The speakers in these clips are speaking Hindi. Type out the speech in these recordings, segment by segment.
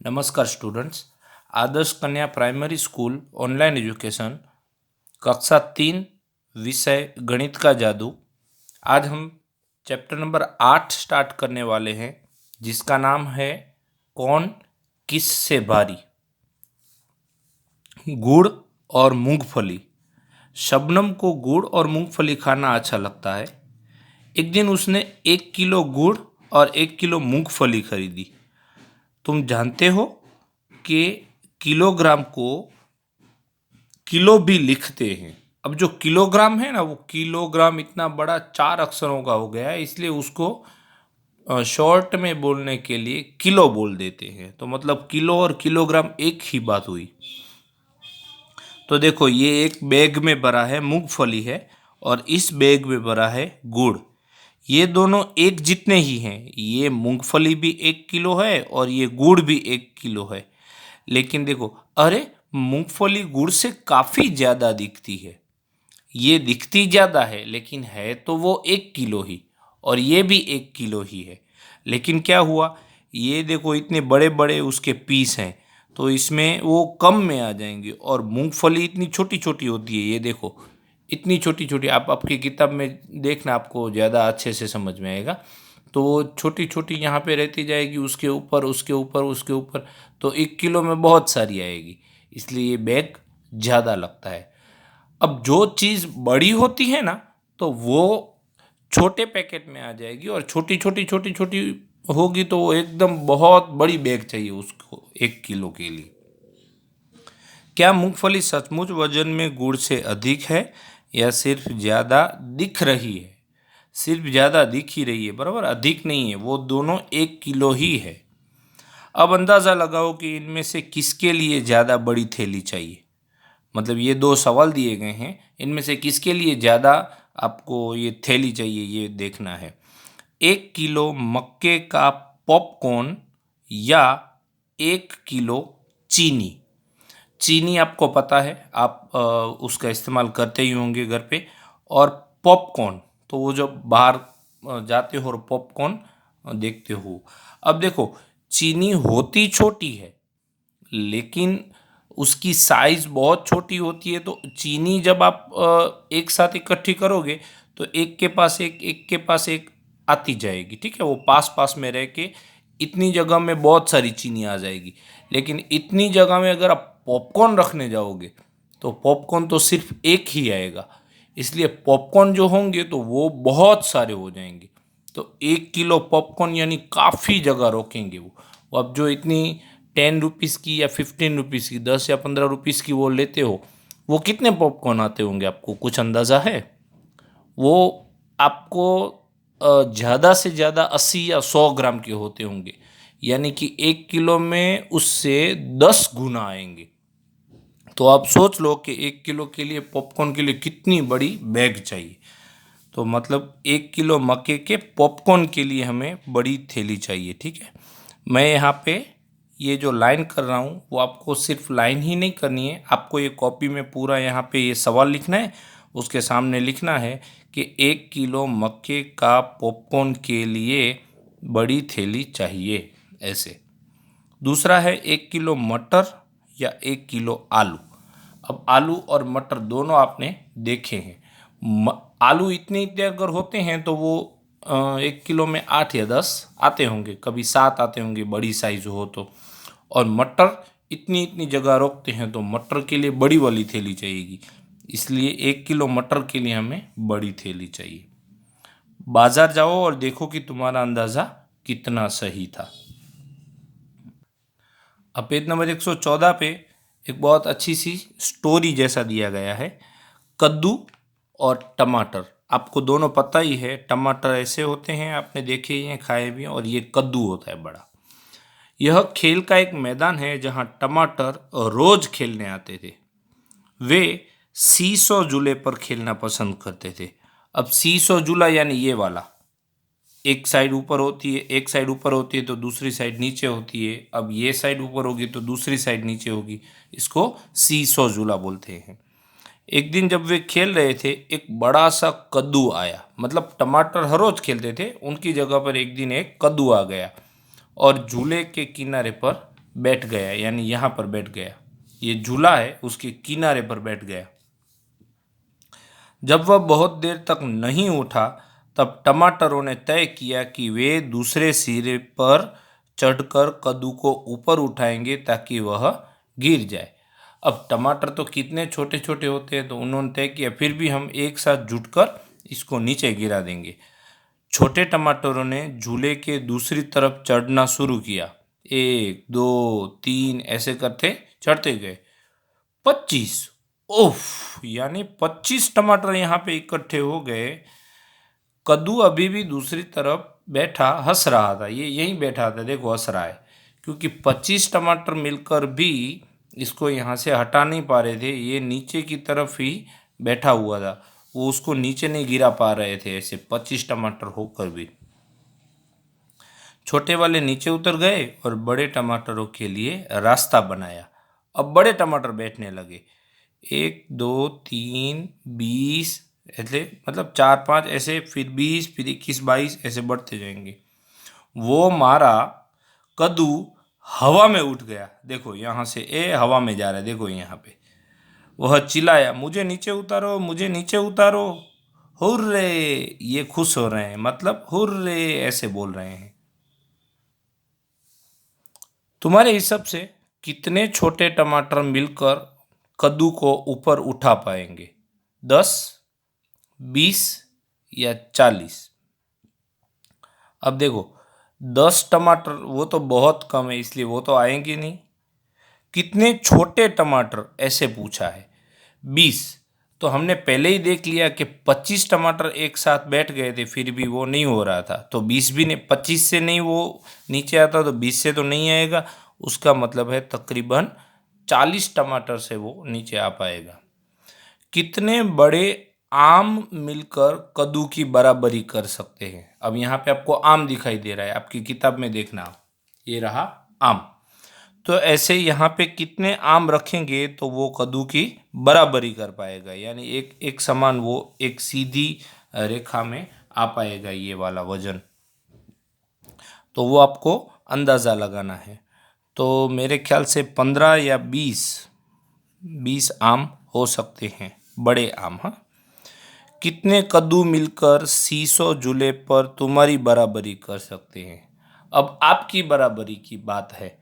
नमस्कार स्टूडेंट्स। आदर्श कन्या प्राइमरी स्कूल ऑनलाइन एजुकेशन कक्षा 3 विषय गणित का जादू। आज हम चैप्टर नंबर 8 स्टार्ट करने वाले हैं, जिसका नाम है कौन किस से भारी। गुड़ और मूंगफली। शबनम को गुड़ और मूंगफली खाना अच्छा लगता है। एक दिन उसने 1 किलो गुड़ और 1 किलो मूंगफली खरीदी। तुम जानते हो कि किलोग्राम को किलो भी लिखते हैं। अब जो किलोग्राम है ना, वो किलोग्राम इतना बड़ा 4 अक्षरों का हो गया है, इसलिए उसको शॉर्ट में बोलने के लिए किलो बोल देते हैं। तो मतलब किलो और किलोग्राम एक ही बात हुई। तो देखो, ये एक बैग में भरा है मूंगफली है और इस बैग में भरा है गुड़। ये दोनों एक जितने ही हैं। ये मूंगफली भी 1 किलो है और ये गुड़ भी 1 किलो है। लेकिन देखो, अरे मूंगफली गुड़ से काफ़ी ज़्यादा दिखती है। ये दिखती ज़्यादा है लेकिन है तो वो 1 किलो ही, और ये भी 1 किलो ही है। लेकिन क्या हुआ, ये देखो इतने बड़े बड़े उसके पीस हैं, तो इसमें वो कम में आ जाएंगे। और मूंगफली इतनी छोटी छोटी होती है, ये देखो इतनी छोटी छोटी। आप आपकी किताब में देखना, आपको ज़्यादा अच्छे से समझ में आएगा। तो वो छोटी छोटी यहाँ पे रहती जाएगी, उसके ऊपर उसके ऊपर उसके ऊपर, तो 1 किलो में बहुत सारी आएगी। इसलिए ये बैग ज़्यादा लगता है। अब जो चीज़ बड़ी होती है ना, तो वो छोटे पैकेट में आ जाएगी, और छोटी छोटी छोटी छोटी होगी तो वो एकदम बहुत बड़ी बैग चाहिए उसको 1 किलो के लिए। क्या मूंगफली सचमुच वजन में गुड़ से अधिक है या सिर्फ ज़्यादा दिख रही है? सिर्फ ज़्यादा दिख ही रही है, बराबर, अधिक नहीं है। वो दोनों 1 किलो ही है। अब अंदाज़ा लगाओ कि इनमें से किसके लिए ज़्यादा बड़ी थैली चाहिए। मतलब ये 2 सवाल दिए गए हैं, इनमें से किसके लिए ज़्यादा आपको ये थैली चाहिए, ये देखना है। 1 किलो मक्के का पॉपकॉर्न या 1 किलो चीनी। चीनी आपको पता है, आप उसका इस्तेमाल करते ही होंगे घर पे। और पॉपकॉर्न तो वो जब बाहर जाते हो और पॉपकॉर्न देखते हो। अब देखो, चीनी होती छोटी है लेकिन उसकी साइज़ बहुत छोटी होती है। तो चीनी जब आप एक साथ इकट्ठी करोगे तो एक के पास एक के पास एक आती जाएगी, ठीक है। वो पास पास में रह के इतनी जगह में बहुत सारी चीनी आ जाएगी। लेकिन इतनी जगह में अगर आप पॉपकॉर्न रखने जाओगे तो पॉपकॉर्न तो सिर्फ एक ही आएगा। इसलिए पॉपकॉर्न जो होंगे तो वो बहुत सारे हो जाएंगे। तो 1 किलो पॉपकॉर्न यानी काफ़ी जगह रोकेंगे वो। अब जो इतनी 10 रुपीज़ की या 15 रुपीज़ की, 10 या 15 रुपीज़ की वो लेते हो, वो कितने पॉपकॉर्न आते होंगे, आपको कुछ अंदाज़ा है? वो आपको ज़्यादा से ज़्यादा 80 या 100 ग्राम के होते होंगे। यानी कि 1 किलो में उससे 10 गुना आएंगे। तो आप सोच लो कि 1 किलो के लिए, पॉपकॉर्न के लिए कितनी बड़ी बैग चाहिए। तो मतलब 1 किलो मक्के के पॉपकॉर्न के लिए हमें बड़ी थैली चाहिए, ठीक है। मैं यहाँ पे ये जो लाइन कर रहा हूँ वो आपको सिर्फ लाइन ही नहीं करनी है, आपको ये कॉपी में पूरा यहाँ पे ये सवाल लिखना है। उसके सामने लिखना है कि 1 किलो मक्के का पॉपकॉर्न के लिए बड़ी थैली चाहिए, ऐसे। दूसरा है 1 किलो मटर या 1 किलो आलू। अब आलू और मटर दोनों आपने देखे हैं। आलू इतने इतने अगर होते हैं तो वो 1 किलो में 8 या 10 आते होंगे, कभी 7 आते होंगे बड़ी साइज हो तो। और मटर इतनी इतनी जगह रोकते हैं, तो मटर के लिए बड़ी वाली थैली चाहिएगी। इसलिए 1 किलो मटर के लिए हमें बड़ी थैली चाहिए। बाजार जाओ और देखो कि तुम्हारा अंदाज़ा कितना सही था। अब पेज नंबर 114 पे एक बहुत अच्छी सी स्टोरी जैसा दिया गया है। कद्दू और टमाटर। आपको दोनों पता ही है, टमाटर ऐसे होते हैं, आपने देखे ही हैं, खाए भी हैं, और ये कद्दू होता है बड़ा। यह खेल का एक मैदान है जहां टमाटर रोज खेलने आते थे। वे सीसो झूले पर खेलना पसंद करते थे। अब सीसो झूला यानी ये वाला, एक साइड ऊपर होती है, एक साइड ऊपर होती है तो दूसरी साइड नीचे होती है। अब ये साइड ऊपर होगी तो दूसरी साइड नीचे होगी। इसको सीसो झूला बोलते हैं। एक दिन जब वे खेल रहे थे, एक बड़ा सा कद्दू आया। मतलब टमाटर हर रोज खेलते थे, उनकी जगह पर एक दिन एक कद्दू आ गया और झूले के किनारे पर बैठ गया, यानी यहाँ पर बैठ गया। ये झूला है उसके किनारे पर बैठ गया। जब वह बहुत देर तक नहीं उठा तब टमाटरों ने तय किया कि वे दूसरे सिरे पर चढ़कर कद्दू को ऊपर उठाएंगे ताकि वह गिर जाए। अब टमाटर तो कितने छोटे छोटे होते हैं, तो उन्होंने तय किया फिर भी हम एक साथ जुटकर इसको नीचे गिरा देंगे। छोटे टमाटरों ने झूले के दूसरी तरफ चढ़ना शुरू किया। 1 2 3 ऐसे करते चढ़ते गए। 25, ओफ, यानी 25 टमाटर यहाँ पे इकट्ठे हो गए। कद्दू अभी भी दूसरी तरफ बैठा हंस रहा था। ये यहीं बैठा था, देखो हंस रहा है, क्योंकि 25 टमाटर मिलकर भी इसको यहाँ से हटा नहीं पा रहे थे। ये नीचे की तरफ ही बैठा हुआ था, वो उसको नीचे नहीं गिरा पा रहे थे ऐसे 25 टमाटर होकर भी। छोटे वाले नीचे उतर गए और बड़े टमाटरों के लिए रास्ता बनाया। अब बड़े टमाटर बैठने लगे। 1 2 3 20 ऐसे, मतलब 4 5 ऐसे, फिर 20, फिर 21 22 ऐसे बढ़ते जाएंगे। वो मारा कद्दू हवा में उठ गया। देखो यहाँ से हवा में जा रहा है, देखो यहाँ पे। वह चिल्लाया, मुझे नीचे उतारो, मुझे नीचे उतारो। हुर्रे, ये खुश हो रहे हैं, मतलब हुर्रे ऐसे बोल रहे हैं। तुम्हारे हिसाब से कितने छोटे टमाटर मिलकर कद्दू को ऊपर उठा पाएंगे? 10, 20 या 40? अब देखो 10 टमाटर वो तो बहुत कम है, इसलिए वो तो आएंगे नहीं। कितने छोटे टमाटर ऐसे पूछा है। 20 तो हमने पहले ही देख लिया कि 25 टमाटर एक साथ बैठ गए थे, फिर भी वो नहीं हो रहा था। तो 20 भी नहीं, 25 से नहीं वो नीचे आता, तो 20 से तो नहीं आएगा। उसका मतलब है तकरीबन 40 टमाटर से वो नीचे आ पाएगा। कितने बड़े आम मिलकर कद्दू की बराबरी कर सकते हैं? अब यहाँ पे आपको आम दिखाई दे रहा है, आपकी किताब में देखना, ये रहा आम। तो ऐसे यहाँ पे कितने आम रखेंगे तो वो कद्दू की बराबरी कर पाएगा, यानी एक एक समान वो एक सीधी रेखा में आ पाएगा ये वाला वजन। तो वो आपको अंदाज़ा लगाना है। तो मेरे ख्याल से 15 या 20 आम हो सकते हैं, बड़े आम। हाँ, कितने कद्दू मिलकर सीसो झूले पर तुम्हारी बराबरी कर सकते हैं? अब आपकी बराबरी की बात है,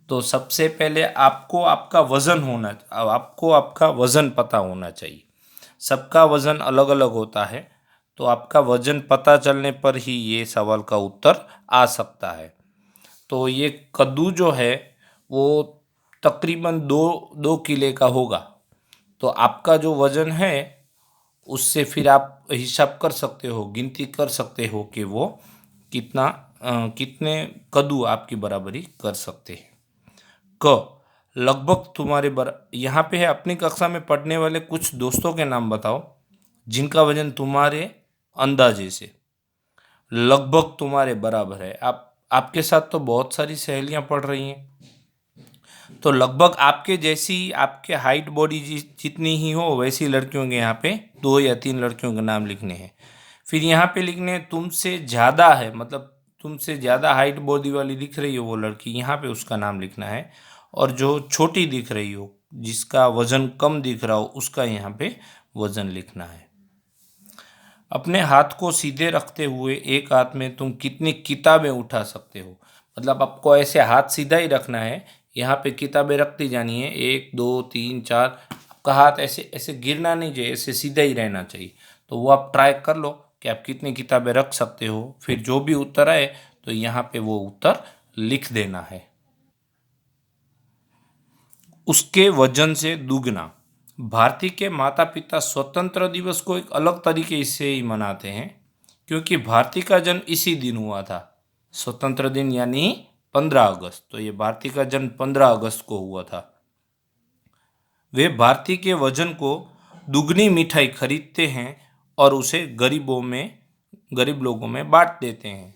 तो सबसे पहले आपको आपका वज़न आपको आपका वज़न पता होना चाहिए। सबका वज़न अलग अलग होता है, तो आपका वज़न पता चलने पर ही ये सवाल का उत्तर आ सकता है। तो ये कद्दू जो है वो तकरीबन 2 किलो का होगा। तो आपका जो वज़न है उससे फिर आप हिसाब कर सकते हो, गिनती कर सकते हो कि वो कितने कद्दू आपकी बराबरी कर सकते हैं। लगभग तुम्हारे यहाँ पे है, अपनी कक्षा में पढ़ने वाले कुछ दोस्तों के नाम बताओ जिनका वजन तुम्हारे अंदाजे से लगभग तुम्हारे बराबर है। आपके साथ तो बहुत सारी सहेलियां पढ़ रही हैं, तो लगभग आपके जैसी, आपके हाइट बॉडी जितनी ही हो वैसी लड़कियों के यहाँ पे 2 या 3 लड़कियों के नाम लिखने हैं। फिर यहाँ पे लिखने तुमसे ज़्यादा है, मतलब तुमसे ज़्यादा हाइट बॉडी वाली दिख रही हो वो लड़की, यहाँ पे उसका नाम लिखना है। और जो छोटी दिख रही हो, जिसका वज़न कम दिख रहा हो, उसका यहाँ पे वज़न लिखना है। अपने हाथ को सीधे रखते हुए एक हाथ में तुम कितनी किताबें उठा सकते हो? मतलब आपको ऐसे हाथ सीधा ही रखना है, यहाँ पे किताबें रखती जानी है, 1 2 3 4। आपका हाथ ऐसे ऐसे गिरना नहीं चाहिए, ऐसे सीधा ही रहना चाहिए। तो वो आप ट्राई कर लो कि आप कितनी किताबें रख सकते हो। फिर जो भी उत्तर आए तो यहाँ पे वो उत्तर लिख देना है। उसके वजन से दुगना। भारती के माता पिता स्वतंत्र दिवस को एक अलग तरीके से ही मनाते हैं, क्योंकि भारती का जन्म इसी दिन हुआ था, स्वतंत्र दिन यानी 15 अगस्त। तो ये भारती का जन्म 15 अगस्त को हुआ था। वे भारती के वजन को दुगनी मिठाई खरीदते हैं और उसे गरीब लोगों में बांट देते हैं।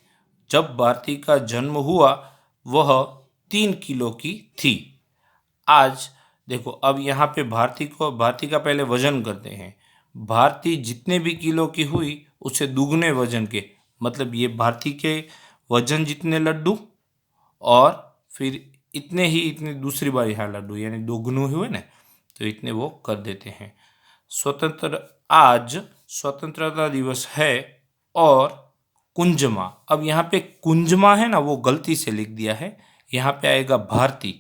जब भारती का जन्म हुआ वह 3 किलो की थी। आज देखो, अब यहाँ पे भारती का पहले वजन करते हैं। भारती जितने भी किलो की हुई उसे दुगने वजन के, मतलब ये भारती के वजन जितने लड्डू और फिर इतनी दूसरी बार यहाँ लड्डू यानी दोगुने हुए ना, तो इतने वो कर देते हैं। आज स्वतंत्रता दिवस है और कुंजमा। अब यहाँ पे कुंजमा है ना, वो गलती से लिख दिया है, यहाँ पे आएगा भारती।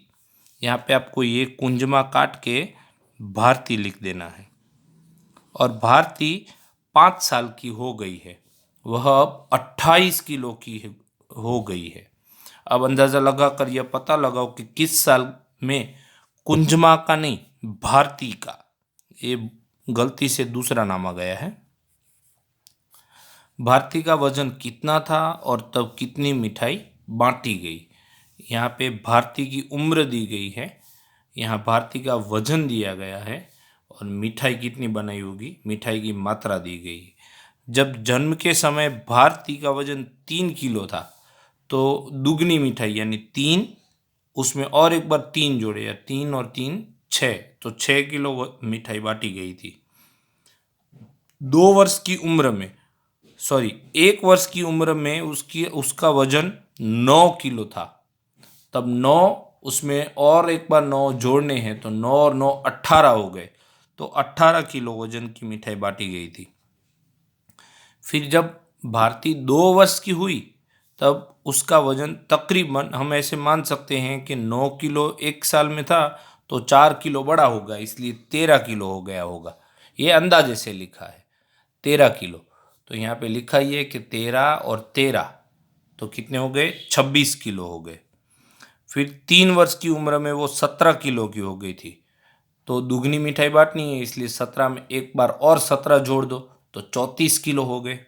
यहाँ पे आपको ये कुंजमा काट के भारती लिख देना है। और भारती 5 साल की हो गई है, वह अब 28 किलो की हो गई है। अब अंदाज़ा लगाकर यह पता लगाओ कि किस साल में कुंजमा का नहीं, भारती का ये गलती से दूसरा नाम आ गया है। भारती का वजन कितना था और तब कितनी मिठाई बांटी गई। यहाँ पे भारती की उम्र दी गई है, यहाँ भारती का वजन दिया गया है और मिठाई कितनी बनाई होगी, मिठाई की मात्रा दी गई है। जब जन्म के समय भारती का वजन 3 किलो था, तो दुगनी मिठाई यानी 3, उसमें और एक बार 3 जोड़े, या 3 और 3 6, तो 6 किलो मिठाई बांटी गई थी। 2 वर्ष की उम्र में, सॉरी 1 वर्ष की उम्र में उसका वजन 9 किलो था। तब 9, उसमें और एक बार 9 जोड़ने हैं, तो 9 और 9 18 हो गए, तो 18 किलो वजन की मिठाई बांटी गई थी। फिर जब भारती 2 वर्ष की हुई, तब उसका वजन तकरीबन हम ऐसे मान सकते हैं कि 9 किलो 1 साल में था, तो 4 किलो बड़ा होगा, इसलिए 13 किलो हो गया होगा। ये अंदाजे से लिखा है 13 किलो। तो यहाँ पे लिखा ही है कि 13 और 13, तो कितने हो गए, 26 किलो हो गए। फिर 3 वर्ष की उम्र में वो 17 किलो की हो गई थी, तो दुगनी मिठाई बांटनी है, इसलिए 17 में एक बार और 17 जोड़ दो, तो 34 किलो हो गए।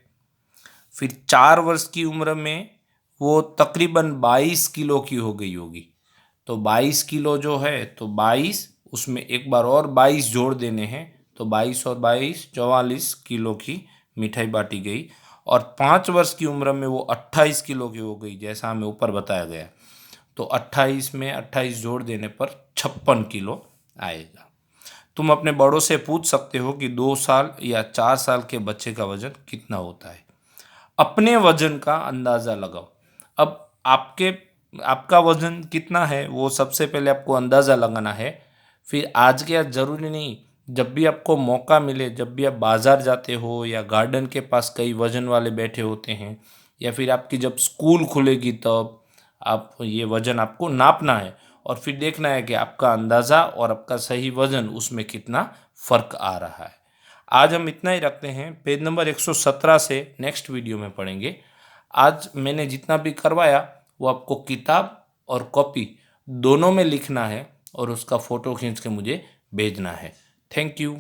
फिर 4 वर्ष की उम्र में वो तकरीबन 22 किलो की हो गई होगी, तो 22 किलो जो है, तो 22, उसमें एक बार और 22 जोड़ देने हैं, तो 22 और 22 44 किलो की मिठाई बांटी गई। और 5 वर्ष की उम्र में वो 28 किलो की हो गई, जैसा हमें ऊपर बताया गया। तो 28 में 28 जोड़ देने पर 56 किलो आएगा। तुम अपने बड़ों से पूछ सकते हो कि 2 साल या 4 साल के बच्चे का वजन कितना होता है। अपने वजन का अंदाज़ा लगाओ। अब आपका वजन कितना है, वो सबसे पहले आपको अंदाज़ा लगाना है। फिर आज के आज ज़रूरी नहीं, जब भी आपको मौका मिले, जब भी आप बाज़ार जाते हो या गार्डन के पास कई वज़न वाले बैठे होते हैं, या फिर आपकी जब स्कूल खुलेगी, तब आप ये वज़न आपको नापना है और फिर देखना है कि आपका अंदाज़ा और आपका सही वज़न उसमें कितना फ़र्क आ रहा है। आज हम इतना ही रखते हैं। पेज नंबर 117 से नेक्स्ट वीडियो में पढ़ेंगे। आज मैंने जितना भी करवाया वो आपको किताब और कॉपी दोनों में लिखना है और उसका फ़ोटो खींच के मुझे भेजना है। Thank you.